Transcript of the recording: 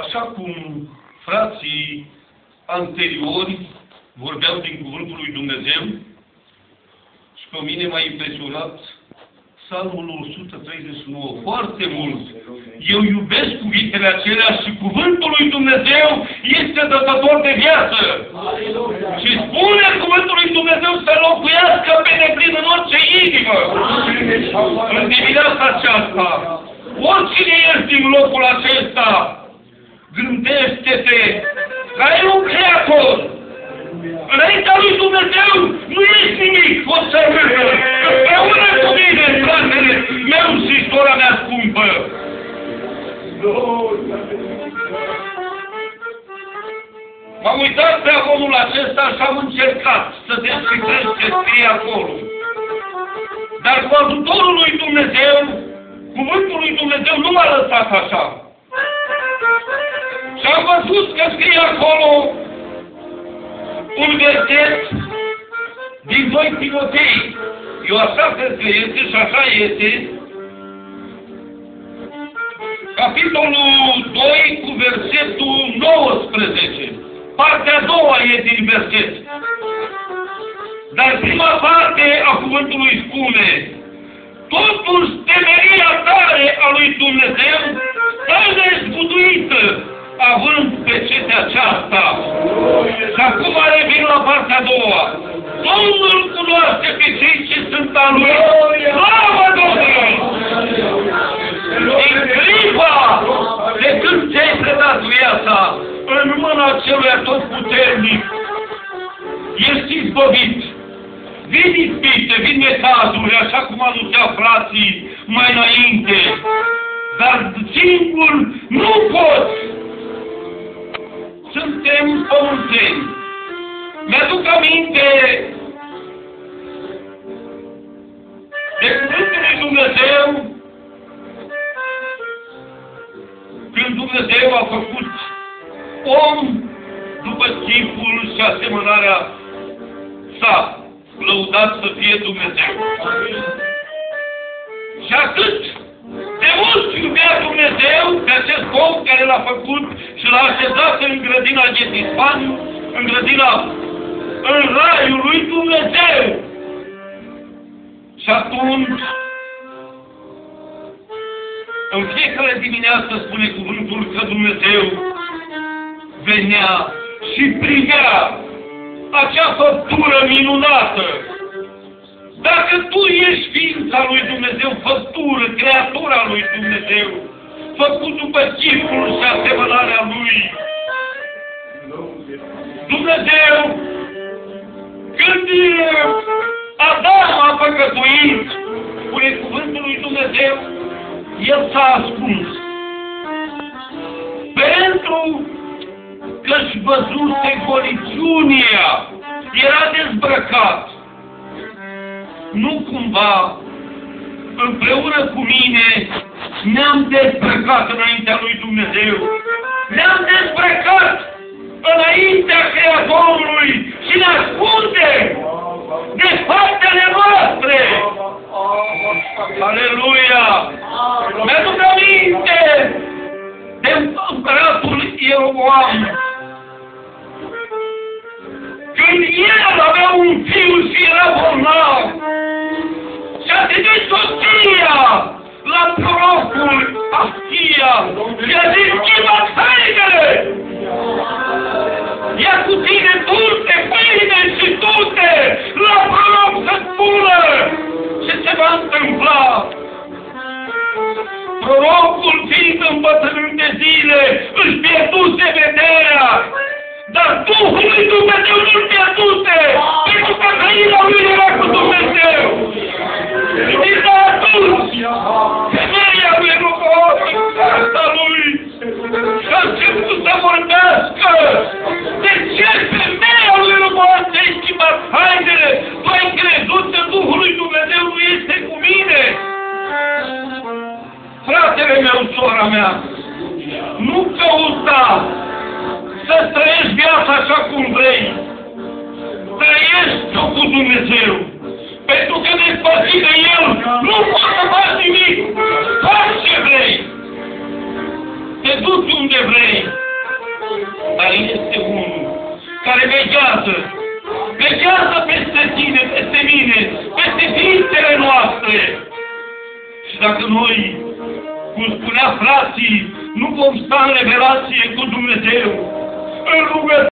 Așa cum frații anteriori vorbeau din Cuvântul lui Dumnezeu, și pe mine m-a impresionat Psalmul 139, foarte mult. Eu iubesc cuvintele acelea și Cuvântul lui Dumnezeu este dătător de viață. Și spune Cuvântul lui Dumnezeu să locuiască pe deplin în orice inimă. În dimineața aceasta, oricine ești din locul acesta, gândește-te că ai un Creator. Înaintea lui Dumnezeu nu ești nimic, poți să râdă. Împreună cu mine, fratele meu și sora mea scumpă. M-am uitat pe avonul acesta și am încercat să descifrez ce scrie acolo. Dar cu ajutorul lui Dumnezeu, Cuvântul lui Dumnezeu nu m-a lăsat așa. Și am văzut că scrie acolo un verset din 2 Timotei. Eu așa cred că este și așa este. Capitolul 2 cu versetul 19. Partea a doua e din verset. Dar prima parte a cuvântului spune: totuși temeria tare a lui Dumnezeu stă nezguduită, având pe cetea aceasta. Și acum revin la partea a doua. Domnul cunoaște pe cei ce sunt al lui. Slavă Domnului! Din clipa de când ți-ai predat viața în mâna celui atotputernic, ești izbăvit. Vin ispite, vin necazuri, așa cum anunțea frații mai înainte. Dar singur nu poți. Suntem pământeni. Mi-aduc aminte de Cuvântul lui Dumnezeu, când Dumnezeu a făcut om după chipul și asemănarea sa. Lăudat să fie Dumnezeu. Și atât de mult iubea Dumnezeu pe acest om care l-a făcut și l-a așezat în grădina Ghetismani, în raiul lui Dumnezeu. Și atunci, în fiecare dimineață spune cuvântul că Dumnezeu venea și privea acea făptură minunată. Dacă tu ești ființa lui Dumnezeu, făptură, creatura lui Dumnezeu, făcut după chipul și asemănarea lui, Dumnezeu, când Adam a păcătuit, spune cuvântul lui Dumnezeu, el s-a ascuns. Pentru că-și văzuse goliciunea, era dezbrăcat. Nu cumva, împreună cu mine, ne-am dezbrăcat înaintea lui Dumnezeu. Ne-am dezbrăcat înaintea Creatorului și ne ascunde de faptele noastre. Aleluia! Mi-aduc aminte de împăratul Ieroboam. Când el avea un fiu și era bolnav și a trimis soția la prorocul Ahia și a zis: schimba-ți hainele! Ia cu tine turte, pâine și turte la proroc să spună ce se va întâmpla. Prorocul, fiind îmbătrânit de zile, își pierduse vederea, dar Duhul lui Dumnezeu nu-l pierduse, pentru că trăirea lui era cu Dumnezeu. Și de atunci, femeia lui Ieroboam în casa lui și-a început să vorbească. De ce femeia lui Ieroboam ți-ai schimbat hainele? Tu ai crezut că Duhul lui Dumnezeu nu este cu mine? Fratele meu, sora mea, nu căuta să trăiești viața așa cum vrei. Trăiești-o cu Dumnezeu. Pentru că despărțit de El nu poți să faci nimic. Faci ce vrei. te duci unde vrei. Dar este unul care veghează peste tine, peste mine, peste ființele noastre. Și dacă noi, cum spunea frații, nu vom sta în revelație cu Dumnezeu, în rugăciune,